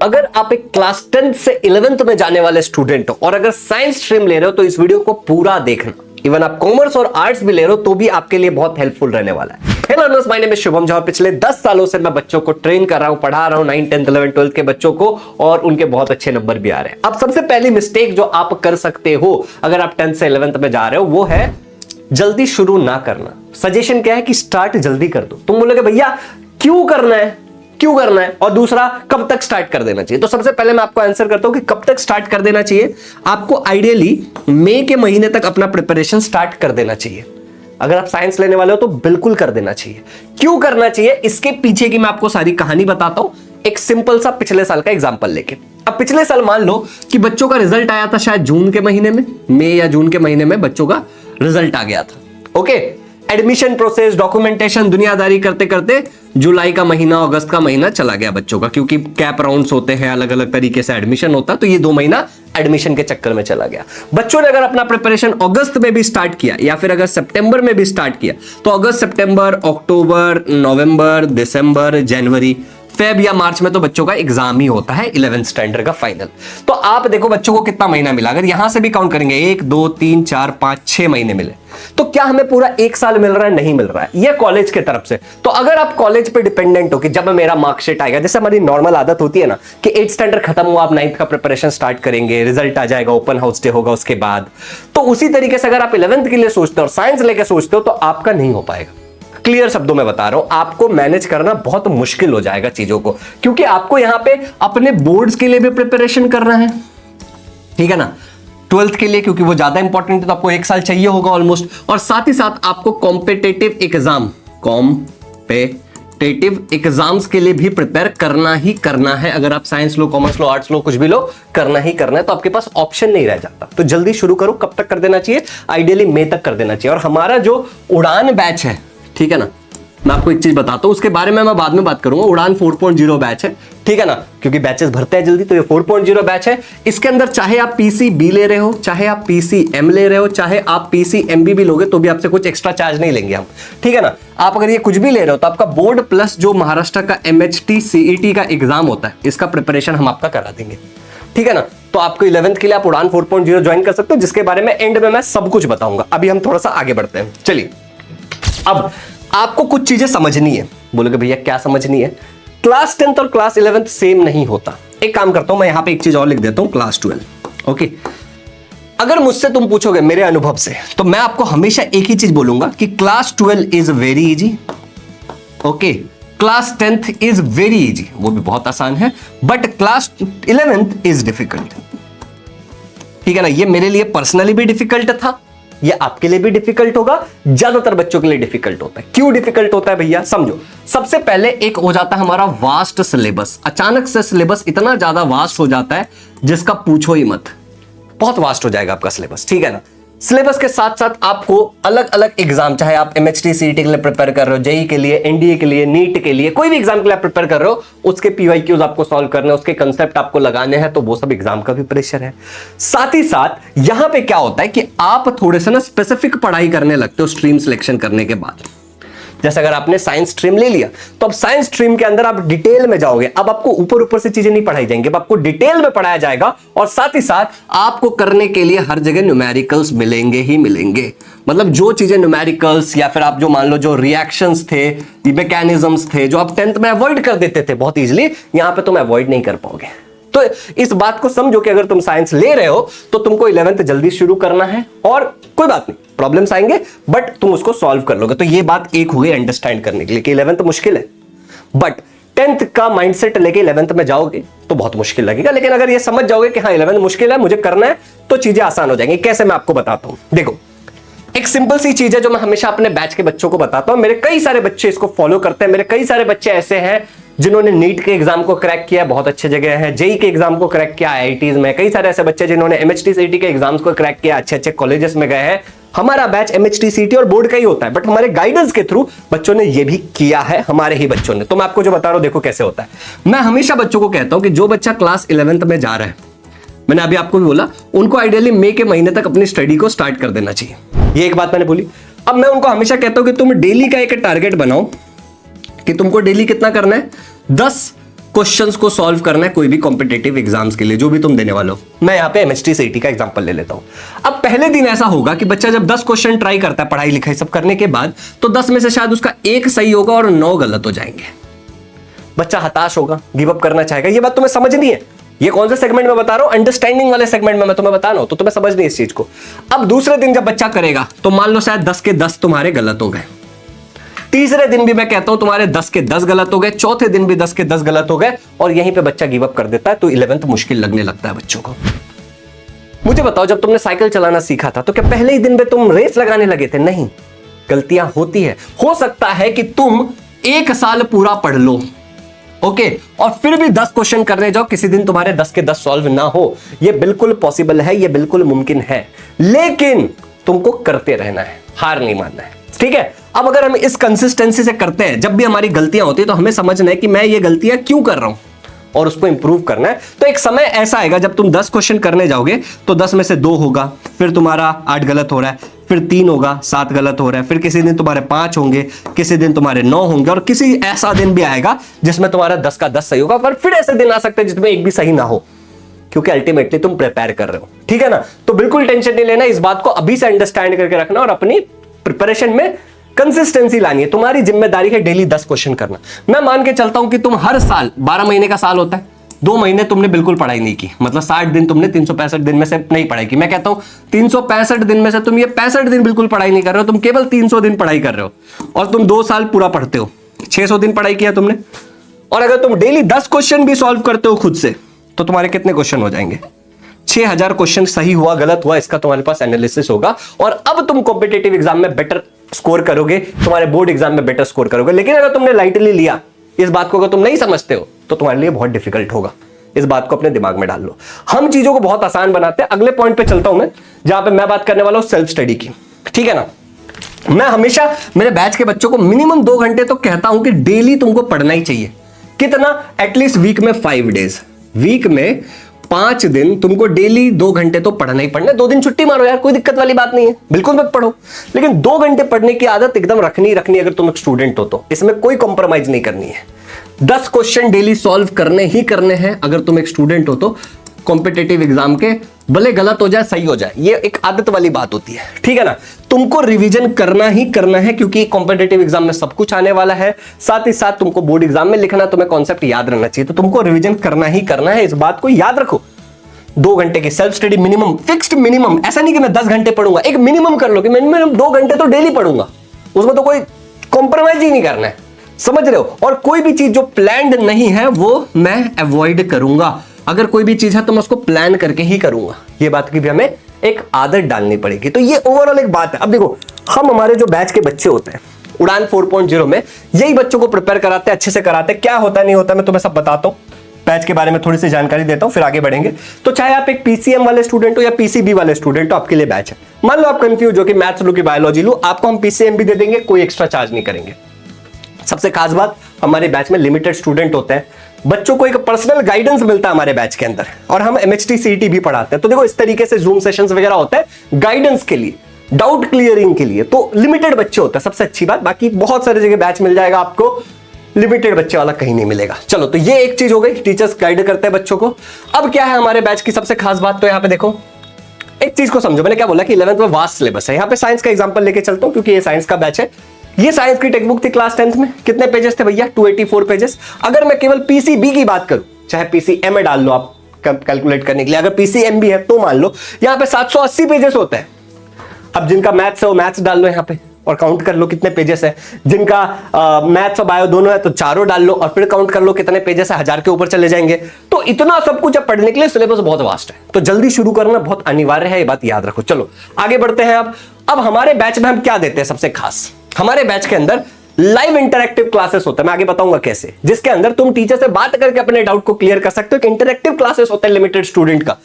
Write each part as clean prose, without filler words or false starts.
अगर आप एक क्लास 10th से 11th में जाने वाले स्टूडेंट हो और अगर साइंस स्ट्रीम ले रहे हो तो इस वीडियो को पूरा देखना। इवन आप कॉमर्स और आर्ट्स भी ले रहे हो तो भी आपके लिए बहुत हेल्पफुल रहने वाला है। Hello learners, my name is Shubham Jha. पिछले 10 सालों से मैं बच्चों को ट्रेन कर रहा हूं, पढ़ा रहा हूं 9th 10th 11th 12th के बच्चों को और उनके बहुत अच्छे नंबर भी आ रहे हैं। अब सबसे पहली मिस्टेक जो आप कर सकते हो अगर आप 10th से 11th में जा रहे हो वो है जल्दी शुरू ना करना। सजेशन क्या है कि स्टार्ट जल्दी कर दो। तुम बोलोगे भैया क्यों करना है और दूसरा कब तक स्टार्ट कर देना चाहिए। तो सबसे पहले मैं आपको आंसर करता हूं कि कब तक स्टार्ट कर देना चाहिए। आपको आइडियली मई के महीने तक अपना प्रिपरेशन स्टार्ट कर देना चाहिए। अगर आप साइंस लेने वाले हो तो बिल्कुल कर देना चाहिए। क्यों करना चाहिए इसके पीछे की मैं आपको सारी कहानी बताता हूं, एक सिंपल सा पिछले साल का एग्जांपल लेके। अब पिछले साल मान लो कि बच्चों का रिजल्ट आया था शायद जून के महीने में, मई या जून के महीने में बच्चों का रिजल्ट आ गया था। ओके, एडमिशन प्रोसेस, डॉक्यूमेंटेशन, दुनियादारी करते करते जुलाई का महीना, अगस्त का महीना चला गया बच्चों का, क्योंकि कैप राउंड्स होते हैं, अलग अलग तरीके से एडमिशन होता है, तो ये 2 महीना एडमिशन के चक्कर में चला गया। बच्चों ने अगर अपना प्रिपरेशन अगस्त में भी स्टार्ट किया या फिर अगर सितंबर में भी स्टार्ट किया तो अगस्त, सितंबर, अक्टूबर, नवंबर, दिसंबर, जनवरी, फेब या मार्च में तो बच्चों का एग्जाम ही होता है 11th स्टैंडर्ड का फाइनल। तो आप देखो बच्चों को कितना महीना मिला। अगर यहां से भी काउंट करेंगे 1 2 3 4 5 6 महीने मिले, तो क्या हमें पूरा 1 साल मिल रहा है? नहीं मिल रहा है। ये कॉलेज के तरफ से। तो अगर आप कॉलेज पे डिपेंडेंट हो कि जब मेरा मार्कशीट आएगा, जैसे हमारी नॉर्मल आदत होती है ना कि 8th स्टैंडर्ड खत्म हुआ, आप 9th का प्रिपरेशन स्टार्ट करेंगे, रिजल्ट आ जाएगा, ओपन हाउस डे होगा उसके बाद, तो उसी तरीके से अगर आप 11th के लिए सोचते हो और साइंस लेके सोचते हो तो आपका नहीं हो पाएगा। क्लियर शब्दों में बता रहा हूं, आपको मैनेज करना बहुत मुश्किल हो जाएगा चीजों को, क्योंकि आपको यहां पे अपने बोर्ड्स के लिए भी प्रिपरेशन करना है, ठीक है ना, 12th के लिए, क्योंकि वो ज्यादा इंपॉर्टेंट है तो आपको 1 साल चाहिए होगा ऑलमोस्ट, और साथ ही साथ आपको कॉम्पिटिटिव एग्जाम्स के लिए भी प्रिपेयर करना ही करना है। अगर आप साइंस लो, कॉमर्स लो, आर्ट्स लो, कुछ भी लो, करना ही करना है, तो आपके पास ऑप्शन नहीं रह जाता। तो जल्दी शुरू करो। कब तक कर देना चाहिए? आइडियली मई तक कर देना चाहिए। और हमारा जो उड़ान बैच है, ठीक है ना, मैं आपको एक चीज बताता हूं, उसके बारे में मैं बाद में बात करूंगा। उड़ान 4.0 बैच है, ठीक है ना, क्योंकि बैचेस भरते हैं जल्दी, तो ये 4.0 बैच है। इसके अंदर चाहे आप PCB ले रहे हो, चाहे आप PCM ले रहे हो, चाहे आप PCMB भी लोगे तो भी आपसे कुछ एक्स्ट्रा चार्ज नहीं लेंगे हम, ठीक है ना। आप अगर ये कुछ भी ले रहे हो तो आपका बोर्ड प्लस जो महाराष्ट्र का MHT CET का एग्जाम होता है, इसका प्रिपरेशन हम आपका करा देंगे, ठीक है ना। तो आपको 11th के लिए आप उड़ान 4.0 ज्वाइन कर सकते हो, जिसके बारे में एंड में मैं सब कुछ बताऊंगा। अभी हम थोड़ा सा आगे बढ़ते हैं। चलिए, अब आपको कुछ चीजें समझनी है। बोलोगे भैया क्या समझनी है? क्लास 10th और क्लास 11th सेम नहीं होता। एक काम करता हूं, मैं यहां पे एक चीज और लिख देता हूं, क्लास 12। ओके, अगर मुझसे तुम पूछोगे मेरे अनुभव से, तो मैं आपको हमेशा एक ही चीज बोलूंगा कि class 12 is very easy. Okay, class 10th is very easy, वो भी बहुत आसान है, but class 11th is difficult, ठीक है ना। ये मेरे लिए पर्सनली भी डिफिकल्ट था, ये आपके लिए भी डिफिकल्ट होगा, ज्यादातर बच्चों के लिए डिफिकल्ट होता है। क्यों डिफिकल्ट होता है भैया? समझो। सबसे पहले एक हो जाता है हमारा वास्ट सिलेबस। अचानक से सिलेबस इतना ज्यादा वास्ट हो जाता है जिसका पूछो ही मत। बहुत वास्ट हो जाएगा आपका सिलेबस, ठीक है ना। सिलेबस के साथ साथ आपको अलग अलग एग्जाम, चाहे आप MHT CET के लिए प्रिपेयर कर रहे हो, JEE के लिए, NDA के लिए, नीट के लिए, कोई भी एग्जाम के लिए आप प्रिपेयर कर रहे हो, उसके PYQs आपको सॉल्व करने हैं, उसके कंसेप्ट आपको लगाने हैं, तो वो सब एग्जाम का भी प्रेशर है। साथ ही साथ यहां पे क्या होता है कि आप थोड़े से ना स्पेसिफिक पढ़ाई करने लगते हो स्ट्रीम सिलेक्शन करने के बाद। जैसे अगर आपने साइंस स्ट्रीम ले लिया तो अब साइंस स्ट्रीम के अंदर आप डिटेल में जाओगे। अब आपको ऊपर ऊपर से चीजें नहीं पढ़ाई जाएंगी, अब आपको डिटेल में पढ़ाया जाएगा, और साथ ही साथ आपको करने के लिए हर जगह न्यूमेरिकल्स मिलेंगे ही मिलेंगे। मतलब जो चीजें न्यूमेरिकल्स या फिर आप जो मान लो जो रिएक्शंस थे, मैकेनिज्म्स थे, जो आप 10th में अवॉइड कर देते थे बहुत इजीली, यहां पे तुम अवॉइड नहीं कर पाओगे। तो इस बात को समझो कि अगर तुम साइंस ले रहे हो तो तुमको 11th जल्दी शुरू करना है, और कोई बात नहीं, प्रॉब्लम्स आएंगे बट तुम उसको सॉल्व कर लोगे। तो ये बात एक हो गई अंडरस्टैंड करने के लिए कि 11th मुश्किल है, बट 10th का माइंडसेट लेके 11th में जाओगे तो बहुत मुश्किल लगेगा। लेकिन अगर ये समझ जाओगे कि हाँ 11th मुश्किल है, मुझे करना है, तो चीजें आसान हो जाएंगी। कैसे? मैं आपको बताता हूं। देखो, एक सिंपल सी चीज है जो मैं हमेशा अपने बैच के बच्चों को बताता हूं। मेरे कई सारे बच्चे इसको फॉलो करते हैं। मेरे कई सारे बच्चे ऐसे हैं जिन्होंने नीट के एग्जाम को क्रैक किया, बहुत अच्छे जगह है, JEE के एग्जाम को क्रैक किया IITs में, कई सारे ऐसे बच्चे जिन्होंने MHT CET के एग्जाम्स को क्रैक किया, अच्छे अच्छे कॉलेजेस में गए हैं। हमारा बैच MHT CET और बोर्ड का ही होता है, बट हमारे गाइडेंस के थ्रू बच्चों ने ये भी किया है, हमारे ही बच्चों ने। तो मैं आपको जो बता रहा हूं, देखो कैसे होता है। मैं हमेशा बच्चों को कहता हूं कि जो बच्चा क्लास 11th में जा रहा है, मैंने अभी आपको भी बोला, उनको आइडियली मई के महीने तक अपनी स्टडी को स्टार्ट कर देना चाहिए। ये एक बात मैंने बोली। अब मैं उनको हमेशा कहता हूं कि तुम डेली का एक टारगेट बनाओ कि तुमको डेली कितना करना है, 10 क्वेश्चंस को सॉल्व करना है कोई भी कॉम्पिटेटिव एग्जाम्स के लिए जो भी तुम देने वाले हो। मैं यहाँ पे एमएचटी सीईटी का एग्जांपल ले लेता हूं। अब पहले दिन ऐसा होगा कि बच्चा जब 10 क्वेश्चन ट्राई करता है पढ़ाई लिखाई सब करने के बाद, तो 10 में से शायद उसका एक सही होगा और 9 गलत हो जाएंगे। बच्चा हताश होगा, गिव अप करना चाहेगा। ये बात तुम्हें समझनी है। ये कौन से सेगमेंट में बता रहा हूं? अंडरस्टैंडिंग वाले सेगमेंट में मैं तुम्हें बता रहा हूं, तो तुम्हें समझनी है इस चीज को। अब दूसरे दिन जब बच्चा करेगा तो मान लो शायद 10 के 10 तुम्हारे गलत हो गए, तीसरे दिन भी मैं कहता हूं तुम्हारे 10 के 10 गलत हो गए, चौथे दिन भी 10 के 10 गलत हो गए, और यहीं पे बच्चा गिव अप कर देता है। तो 11th मुश्किल लगने लगता है बच्चों को। मुझे बताओ, जब तुमने साइकिल चलाना सीखा था तो क्या पहले ही दिन पे तुम रेस लगाने लगे थे? नहीं, गलतियां होती है। हो सकता है कि तुम 1 साल पूरा पढ़ लो, ओके, और फिर भी 10 क्वेश्चन करने जाओ, किसी दिन तुम्हारे 10 के 10 सॉल्व ना हो। यह बिल्कुल पॉसिबल है, यह बिल्कुल मुमकिन है, लेकिन तुमको करते रहना है, हार नहीं मानना है, ठीक है। अब अगर हम इस कंसिस्टेंसी से करते हैं, जब भी हमारी गलतियां होती है तो हमें समझना है कि मैं ये गलतियां क्यों कर रहा हूं और उसको इंप्रूव करना है। तो एक समय ऐसा आएगा जब तुम 10 क्वेश्चन करने जाओगे तो 10 में से 2 होगा, फिर तुम्हारा 8 गलत हो रहा है, फिर 3 होगा, 7 गलत हो रहा है, फिर किसी दिन तुम्हारे 5 होंगे, किसी दिन तुम्हारे 9 होंगे, और किसी ऐसा दिन भी आएगा जिसमें तुम्हारा 10 का 10 सही होगा। पर फिर ऐसे दिन आ सकते हैं जिसमें एक भी सही ना हो, क्योंकि अल्टीमेटली तुम प्रिपेयर कर रहे हो, ठीक है ना। तो बिल्कुल टेंशन नहीं लेना, इस बात को अभी से अंडरस्टैंड करके रखना और अपनी प्रिपरेशन में कंसिस्टेंसी लानी है। तुम्हारी जिम्मेदारी है डेली 10 क्वेश्चन करना। मैं मान के चलता हूं कि तुम हर साल, 12 महीने का साल होता है, 2 महीने तुमने बिल्कुल पढ़ाई नहीं की, मतलब 60 दिन तुमने 365 दिन में से नहीं पढ़ाई की। मैं कहता हूं 365 दिन में से तुम ये 65 दिन बिल्कुल पढ़ाई नहीं कर रहे हो, तुम केवल 300 दिन पढ़ाई कर रहे हो, और तुम 2 साल पूरा पढ़ते हो, 600 दिन पढ़ाई किया तुमने। और अगर तुम डेली 10 क्वेश्चन भी सॉल्व करते हो खुद से, तो तुम्हारे कितने क्वेश्चन हो जाएंगे? 6000 क्वेश्चन। सही हुआ गलत हुआ इसका तुम्हारे पास एनालिसिस होगा, और अब तुम कॉम्पिटिटिव एग्जाम में बेटर स्कोर करोगे, तुम्हारे बोर्ड एग्जाम में बेटर स्कोर करोगे। लेकिन अगर तुमने लाइटली लिया इस बात को, अगर तुम नहीं समझते हो, तो तुम्हारे लिए बहुत डिफिकल्ट होगा। इस बात को अपने दिमाग में डाल लो। हम चीजों को बहुत आसान बनाते हैं। अगले पॉइंट पे चलता हूं मैं, जहां पे मैं बात करने वाला हूं सेल्फ स्टडी की, ठीक है ना। मैं हमेशा मेरे बैच के बच्चों को मिनिमम 2 घंटे तो कहता हूं कि डेली तुमको पढ़ना ही चाहिए। कितना? एटलीस्ट वीक में 5 डेज, वीक में 5 दिन तुमको डेली 2 घंटे तो पढ़ना ही पढ़ना है। 2 दिन छुट्टी मारो यार, कोई दिक्कत वाली बात नहीं है, बिल्कुल मत पढ़ो, लेकिन 2 घंटे पढ़ने की आदत एकदम रखनी रखनी। अगर तुम एक स्टूडेंट हो तो इसमें कोई कॉम्प्रोमाइज नहीं करनी है। 10 क्वेश्चन डेली सॉल्व करने ही करने हैं अगर तुम एक स्टूडेंट हो तो। कॉम्पिटिटिव एग्जाम के भले गलत हो जाए सही हो जाए, ये एक आदत वाली बात होती है, ठीक है ना। तुमको रिवीजन करना ही करना है, क्योंकि कॉम्पिटिटिव एग्जाम में सब कुछ आने वाला है, साथ ही साथ तुमको बोर्ड एग्जाम में लिखना, तुम्हें कॉन्सेप्ट याद रहना चाहिए, तो तुमको रिवीजन करना ही करना है। इस बात को याद रखो। 2 घंटे की self study minimum, fixed minimum. ऐसा नहीं कि मैं 10 घंटे पढ़ूंगा, एक मिनिमम कर लो कि मिनिमम 2 घंटे तो डेली पढ़ूंगा, उसमें तो कोई कॉम्प्रोमाइज ही नहीं करना है, समझ रहे हो। और कोई भी चीज जो प्लान्ड नहीं है वो मैं अवॉइड करूंगा। अगर कोई भी चीज है तो मैं उसको प्लान करके ही करूंगा। ये बात की भी हमें एक आदत डालनी पड़ेगी। तो ये ओवरऑल एक बात है। अब देखो, हम हमारे जो बैच के बच्चे होते हैं उड़ान 4.0 में, यही बच्चों को प्रिपेयर कराते हैं, अच्छे से कराते हैं। क्या होता है नहीं होता मैं तुम्हें सब बताता हूं, बैच के बारे में थोड़ी सी जानकारी देता हूं, फिर आगे बढ़ेंगे। तो चाहे आप एक पीसीएम वाले स्टूडेंट हो या पीसीबी वाले स्टूडेंट हो, आपके लिए बैच है। मान लो आप कंफ्यूज हो कि मैथ्स लो कि बायोलॉजी लो, आपको हम पीसीएम भी दे देंगे, कोई एक्स्ट्रा चार्ज नहीं करेंगे। सबसे खास बात, हमारे बैच में लिमिटेड स्टूडेंट होते हैं, बच्चों को एक पर्सनल गाइडेंस मिलता है हमारे बैच के अंदर, और हम एमएचटी सीईटी भी पढ़ाते हैं। तो देखो, इस तरीके से जूम सेशंस वगैरह होते हैं गाइडेंस के लिए, डाउट क्लियरिंग के लिए। तो लिमिटेड बच्चे होते हैं, सबसे अच्छी बात। बाकी बहुत सारी जगह बैच मिल जाएगा आपको, लिमिटेड बच्चे वाला कहीं नहीं मिलेगा। चलो, तो ये एक चीज हो गई, टीचर्स गाइड करते हैं बच्चों को। अब क्या है हमारे बैच की सबसे खास बात, तो यहाँ पे देखो एक चीज को समझो। मैंने क्या बोला कि 11th में वास्ट सिलेबस है। यहाँ पे साइंस का एग्जांपल लेके चलता हूँ, क्योंकि ये साइंस का बैच है। ये साइंस की टेक्स्ट बुक थी क्लास 10th में, कितने पेजेस थे भैया? 284 पेजेस। अगर मैं केवल पीसीबी की बात करूं, चाहे पीसीएम में डाल लो आप कैलकुलेट करने के लिए, अगर पीसीएम भी है तो मान लो यहाँ पे 780 पेजेस होते हैं। अब जिनका मैथ्स है वो मैथ्स डाल लो यहाँ पे और काउंट कर लो कितने पेजेस है। जिनका मैथ्स और बायो दोनों है तो चारों डाल लो और फिर काउंट कर लो कितने पेजेस है, 1000 के ऊपर चले जाएंगे। तो इतना सब कुछ अब पढ़ने के लिए सिलेबस बहुत वास्ट है, तो जल्दी शुरू करना बहुत अनिवार्य है, ये बात याद रखो। चलो आगे बढ़ते हैं। अब हमारे बैच में हम क्या देते हैं सबसे खास, हमारे बैच के अंदर लाइव इंटरैक्टिव क्लासेस होता है। मैं आगे बताऊंगा कैसे, जिसके अंदर तुम टीचर से बात करके अपने डाउट को क्लियर कर सकते हो। कि इंटरैक्टिव क्लासेस होता है लिमिटेड स्टूडेंट का,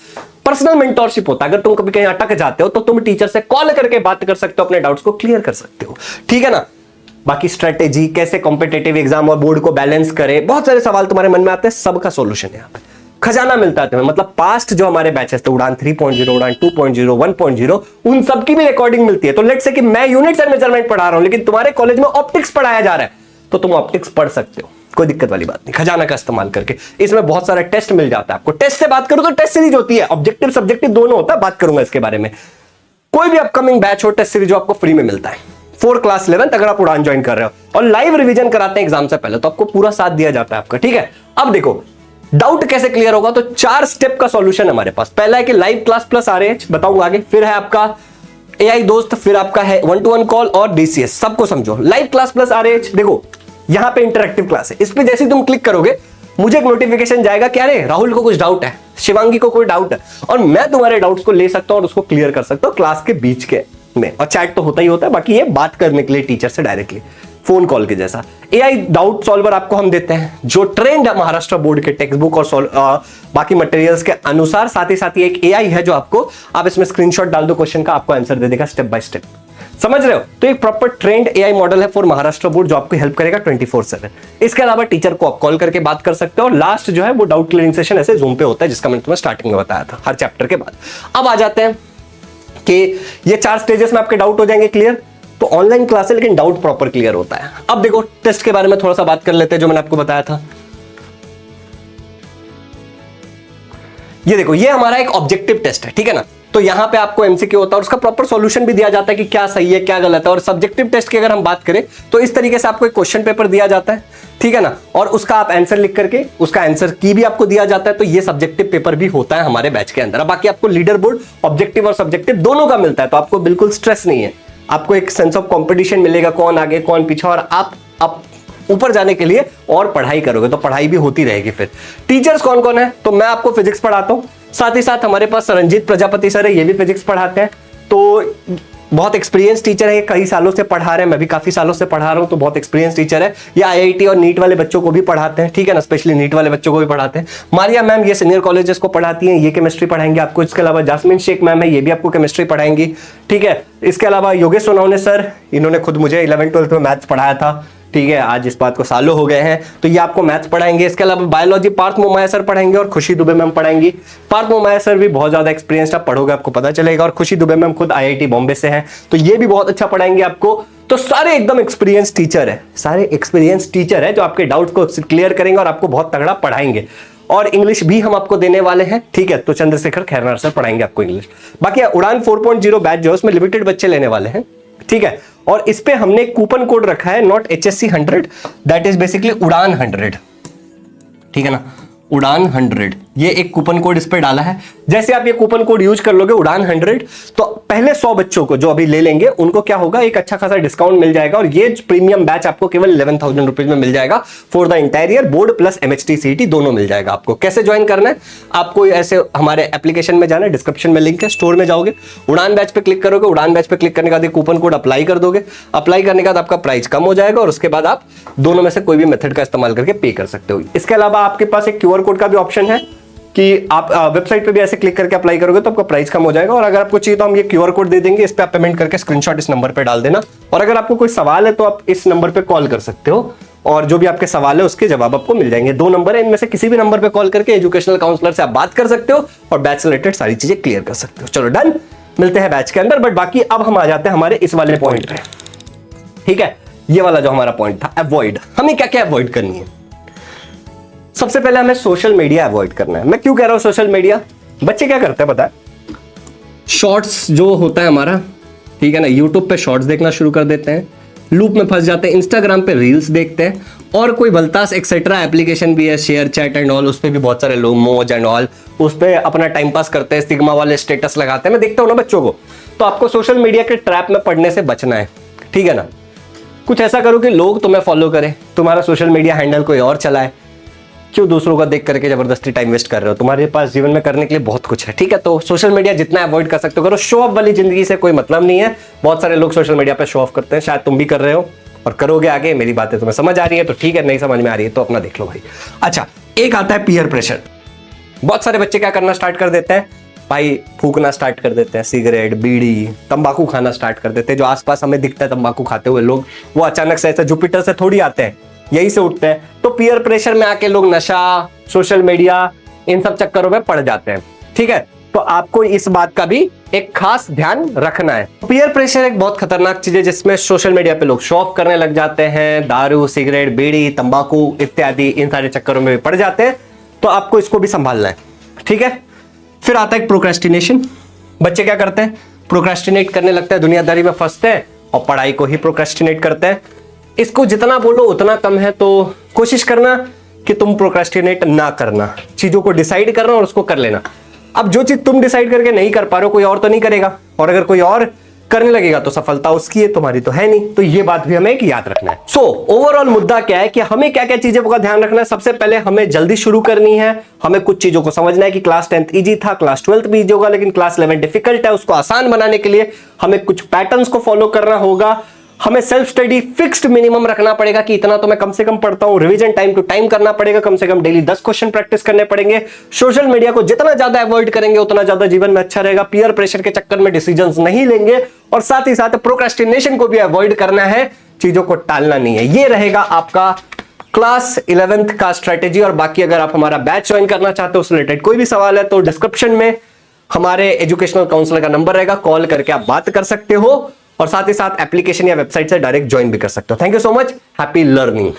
पर्सनल मेंटोरशिप होता है। अगर तुम कभी कहीं अटक जाते हो तो तुम टीचर से कॉल करके बात कर सकते हो, अपने डाउट्स को क्लियर कर सकते हो, ठीक है ना। बाकी स्ट्रेटेजी, कैसे कॉम्पिटिटिव एग्जाम और बोर्ड को बैलेंस करे, बहुत सारे सवाल तुम्हारे मन में आते हैं, सबका सॉल्यूशन है यहाँ पे, खजाना मिलता है तुम्हें। मतलब पास्ट जो हमारे बैचेस थे, उड़ान 3.0, उड़ान 2.0, 1.0, उन सबकी भी रिकॉर्डिंग मिलती है। तो लेट्स से कि मैं यूनिट्स एंड मेजरमेंट पढ़ा रहा हूं, लेकिन तुम्हारे कॉलेज में ऑप्टिक्स पढ़ाया जा रहा है, तो तुम ऑप्टिक्स पढ़ सकते हो। कोई दिक्कत वाली बात नहीं, खजाना का इस्तेमाल करके। इसमें बहुत सारा टेस्ट मिल जाता है आपको। टेस्ट से बात करूं तो टेस्ट सीरीज होती है, ऑब्जेक्टिव सब्जेक्टिव दोनों होता है, बात करूंगा इसके बारे में। कोई भी अपकमिंग बैच हो, टेस्ट सीरीज जो आपको फ्री में मिलता है 4 क्लास 11 अगर आप उड़ान ज्वाइन कर रहे हो, और लाइव रिवीजन कराते हैं एग्जाम से पहले, तो आपको पूरा साथ दिया जाता है आपका, ठीक है। अब देखो डाउट कैसे क्लियर होगा, तो 4 स्टेप का सॉल्यूशन हमारे पास। पहला है कि लाइव क्लास प्लस आरएएच, बताऊंगा आगे। फिर है आपका एआई दोस्त, फिर आपका है 1-to-1 कॉल और डीसीएस, सबको समझो। लाइव क्लास प्लस आरएएच, देखो यहां पे इंटरैक्टिव क्लास है, इस पे जैसे तुम क्लिक करोगे मुझे एक नोटिफिकेशन जाएगा कि अरे राहुल को कुछ डाउट है, शिवांगी को कोई डाउट है, और मैं तुम्हारे डाउट्स को ले सकता हूं और उसको क्लियर कर सकता हूं क्लास के बीच के में। और चैट तो होता ही होता है, बाकी ये बात करने के लिए टीचर से डायरेक्टली फोन कॉल के जैसा। एआई डाउट सॉल्वर आपको हम देते हैं जो ट्रेंड है महाराष्ट्र बोर्ड के टेक्स्ट बुक और बाकी मटेरियल्स के अनुसार। साथ ही एक एआई है जो आपको, आप इसमें स्क्रीनशॉट डाल दो क्वेश्चन का, आपको आंसर दे देगा स्टेप बाय स्टेप, समझ रहे हो। तो एक प्रॉपर ट्रेंड एआई मॉडल है फॉर महाराष्ट्र बोर्ड जो आपको हेल्प करेगा 24/7। इसके अलावा टीचर को आप कॉल करके बात कर सकते हो, और लास्ट जो है वो डाउट क्लियरिंग सेशन ऐसे जूम पे होता है, जिसका मैंने तुम्हें स्टार्टिंग में बताया था हर चैप्टर के बाद। अब आ जाते हैं कि ये 4 स्टेजेस में आपके डाउट हो जाएंगे क्लियर। तो ऑनलाइन क्लास है लेकिन डाउट प्रॉपर क्लियर होता है। अब देखो टेस्ट के बारे में थोड़ा सा बात कर लेते हैं जो मैंने आपको बताया था। ये देखो ये हमारा एक ऑब्जेक्टिव टेस्ट है, ठीक है ना। तो यहां पे आपको एमसीक्यू होता है और उसका प्रॉपर सॉल्यूशन भी दिया जाता है कि क्या सही है क्या गलत है। और सब्जेक्टिव टेस्ट की अगर हम बात करें तो इस तरीके से आपको एक क्वेश्चन पेपर दिया जाता है, ठीक है ना, और उसका आप आंसर लिख करके उसका आंसर की भी आपको दिया जाता है। तो ये सब्जेक्टिव पेपर भी होता है हमारे बैच के अंदर। बाकी आपको लीडर बोर्ड ऑब्जेक्टिव और सब्जेक्टिव दोनों का मिलता है, तो आपको बिल्कुल स्ट्रेस नहीं है। आपको एक सेंस ऑफ कंपटीशन मिलेगा, कौन आगे कौन पीछे, और आप ऊपर जाने के लिए और पढ़ाई करोगे तो पढ़ाई भी होती रहेगी। फिर टीचर्स कौन कौन है, तो मैं आपको फिजिक्स पढ़ाता हूं, साथ ही साथ हमारे पास रंजीत प्रजापति सर है, ये भी फिजिक्स पढ़ाते हैं। तो बहुत एक्सपीरियंस टीचर है, कई सालों से पढ़ा रहे हैं, मैं भी काफी सालों से पढ़ा रहा हूं, तो बहुत एक्सपीरियंस टीचर है। ये आईआईटी और नीट वाले बच्चों को भी पढ़ाते हैं, ठीक है ना, स्पेशली नीट वाले बच्चों को भी पढ़ाते हैं। मारिया मैम ये सीनियर कॉलेजेस को पढ़ाती हैं, ये केमिस्ट्री पढ़ाएंगे आपको। इसके अलावा जास्मिन शेख मैम है, ये भी आपको केमिस्ट्री पढ़ाएंगी, ठीक है। इसके अलावा योगेश सोनवणे सर, इन्होंने खुद मुझे 11th-12th में मैथ्स पढ़ाया था, ठीक है, आज इस बात को सालों हो गए हैं, तो ये आपको मैथ्स पढ़ाएंगे। इसके अलावा बायोलॉजी पार्थ मोमाया सर पढ़ाएंगे और खुशी दुबे मैम पढ़ाएंगी। पार्थ मोमाया सर भी बहुत ज्यादा एक्सपीरियंस्ड, आप पढ़ोगे आपको पता चलेगा। और खुशी दुबे मैम खुद आईआईटी बॉम्बे से हैं, तो ये भी बहुत अच्छा पढ़ाएंगे आपको। तो सारे एकदम एक्सपीरियंस टीचर है, सारे एक्सपीरियंस टीचर है जो आपके डाउट्स को क्लियर करेंगे और आपको बहुत तगड़ा पढ़ाएंगे। और इंग्लिश भी हम आपको देने वाले हैं, ठीक है, तो चंद्रशेखर खैरनार सर पढ़ाएंगे आपको इंग्लिश। बाकी उड़ान 4.0 बैच जो है उसमें लिमिटेड बच्चे लेने वाले हैं, ठीक है। और इस पे हमने कूपन कोड रखा है not HSC 100, that is basically उड़ान 100, ठीक है ना, उड़ान 100, ये एक कूपन कोड इस पे डाला है। जैसे आप ये कूपन कोड यूज कर लोगे उड़ान 100, तो पहले 100 बच्चों को जो अभी ले लेंगे उनको क्या होगा, एक अच्छा खासा डिस्काउंट मिल जाएगा। और ये प्रीमियम बैच आपको केवल 11,000 रुपीज में मिल जाएगा for the entire year, board plus MHT CET दोनों मिल जाएगा आपको। कैसे ज्वाइन करना है, आपको ऐसे हमारे एप्लीकेशन में जाना है, डिस्क्रिप्शन में लिंक है, स्टोर में जाओगे, उड़ान बैच पे क्लिक करोगे, उड़ान बैच पे क्लिक करने के बाद कूपन कोड अप्लाई कर दोगे। अप्लाई करने के बाद आपका प्राइस कम हो जाएगा और उसके बाद आप दोनों में से कोई भी मेथड का इस्तेमाल करके पे कर सकते हो। इसके अलावा आपके पास एक QR कोड का भी ऑप्शन है कि आप वेबसाइट पे भी ऐसे क्लिक करके अप्लाई करोगे तो आपका प्राइस कम हो जाएगा। और अगर आपको चाहिए तो हम ये QR कोड दे देंगे, इस पे आप पेमेंट करके स्क्रीनशॉट इस नंबर पे डाल देना। और अगर आपको कोई सवाल है तो आप इस नंबर पे कॉल कर सकते हो और जो भी आपके सवाल है उसके जवाब आपको मिल जाएंगे। 2 नंबर है, इनमें से किसी भी नंबर पे कॉल करके एजुकेशनल काउंसलर से आप बात कर सकते हो और बैच से रिलेटेड सारी चीजें क्लियर कर सकते हो। चलो डन, मिलते हैं बैच के अंदर। बट बाकी अब हम आ जाते हैं हमारे इस वाले पॉइंट पे, ठीक है, ये वाला जो हमारा पॉइंट था अवॉइड, हमें क्या क्या अवॉइड करनी है। सबसे पहले हमें सोशल मीडिया अवॉइड करना है। मैं क्यों कह रहा हूं सोशल मीडिया, बच्चे क्या करते हैं पता है, शॉर्ट्स जो होता है हमारा, ठीक है ना, यूट्यूब पे शॉर्ट्स देखना शुरू कर देते हैं, लूप में फंस जाते हैं, इंस्टाग्राम पे रील्स देखते हैं, और कोई बलतास एक्सेट्रा एप्लीकेशन भी है, शेयर चैट एंड ऑल, उस पे भी बहुत सारे लोग मौज एंड ऑल उस पे अपना टाइम पास करते हैं, सिग्मा वाले स्टेटस लगाते हैं, मैं देखता हूं ना बच्चों को। तो आपको सोशल मीडिया के ट्रैप में पड़ने से बचना है, ठीक है ना। कुछ ऐसा करो कि लोग तुम्हें फॉलो करें, तुम्हारा सोशल मीडिया हैंडल कोई और चलाए, क्यों दूसरों का देख करके जबरदस्ती टाइम वेस्ट कर रहे हो, तुम्हारे पास जीवन में करने के लिए बहुत कुछ है, ठीक है। तो सोशल मीडिया जितना अवॉइड कर सकते हो करो, शो ऑफ वाली जिंदगी से कोई मतलब नहीं है। बहुत सारे लोग सोशल मीडिया पे शो ऑफ करते हैं, शायद तुम भी कर रहे हो और करोगे आगे, मेरी बातें तुम्हें समझ आ रही है तो ठीक है, नहीं समझ में आ रही है तो अपना देख लो भाई। अच्छा, एक आता है पीयर प्रेशर। बहुत सारे बच्चे क्या करना स्टार्ट कर देते हैं भाई, फूकना स्टार्ट कर देते हैं, सिगरेट बीड़ी तंबाकू खाना स्टार्ट कर देते हैं। जो आसपास हमें दिखता है तंबाकू खाते हुए लोग, वो अचानक से ऐसे जुपिटर से थोड़ी आते हैं, यही से उठते हैं। तो पीयर प्रेशर में आके लोग नशा, सोशल मीडिया, इन सब चक्करों में पड़ जाते हैं, ठीक है। तो आपको इस बात का भी एक खास ध्यान रखना है। पीयर प्रेशर एक बहुत खतरनाक चीज है जिसमें सोशल मीडिया पे लोग शो ऑफ करने लग जाते हैं, दारू, सिगरेट, बीड़ी, तंबाकू इत्यादि इन सारे चक्करों में भी पड़ जाते हैं। तो आपको इसको भी संभालना है, ठीक है। फिर आता है प्रोक्रेस्टिनेशन। बच्चे क्या करते हैं? प्रोक्रेस्टिनेट करने लगते हैं, दुनियादारी में फंसते हैं और पढ़ाई को ही प्रोक्रेस्टिनेट करते हैं। इसको जितना बोलो उतना कम है, तो कोशिश करना कि तुम प्रोक्रेस्टिनेट ना करना, चीजों को डिसाइड करना और उसको कर लेना। अब जो चीज तुम डिसाइड करके नहीं कर पा रहे हो, कोई और तो नहीं करेगा, और अगर कोई और करने लगेगा तो सफलता उसकी है, तुम्हारी तो है नहीं। तो ये बात भी हमें एक याद रखना है। सो ओवरऑल मुद्दा क्या है कि हमें क्या क्या चीजों का ध्यान रखना है। सबसे पहले हमें जल्दी शुरू करनी है, हमें कुछ चीजों को समझना है कि क्लास 10th इजी था, क्लास 12th भी इजी होगा, लेकिन क्लास 11 डिफिकल्ट है। उसको आसान बनाने के लिए हमें कुछ पैटर्न्स को फॉलो करना होगा। हमें सेल्फ स्टडी फिक्स्ड मिनिमम रखना पड़ेगा कि इतना तो मैं कम से कम पढ़ता हूं। रिवीजन टाइम टू टाइम करना पड़ेगा, कम से कम डेली 10 क्वेश्चन प्रैक्टिस करने पड़ेंगे। सोशल मीडिया को जितना ज्यादा अवॉइड करेंगे उतना ज्यादा जीवन में अच्छा रहेगा। पीयर प्रेशर के चक्कर में डिसीजंस नहीं लेंगे, और साथ ही साथ प्रोक्रेस्टिनेशन को भी अवॉइड करना है, चीजों को टालना नहीं है। ये रहेगा आपका क्लास 11th का स्ट्रेटेजी। और बाकी अगर आप हमारा बैच ज्वाइन करना चाहते हो, उस रिलेटेड कोई भी सवाल है तो डिस्क्रिप्शन में हमारे एजुकेशनल काउंसलर का नंबर रहेगा, कॉल करके आप बात कर सकते हो, और साथ ही साथ एप्लीकेशन या वेबसाइट से डायरेक्ट ज्वाइन भी कर सकते हो। Thank you so much, happy learning.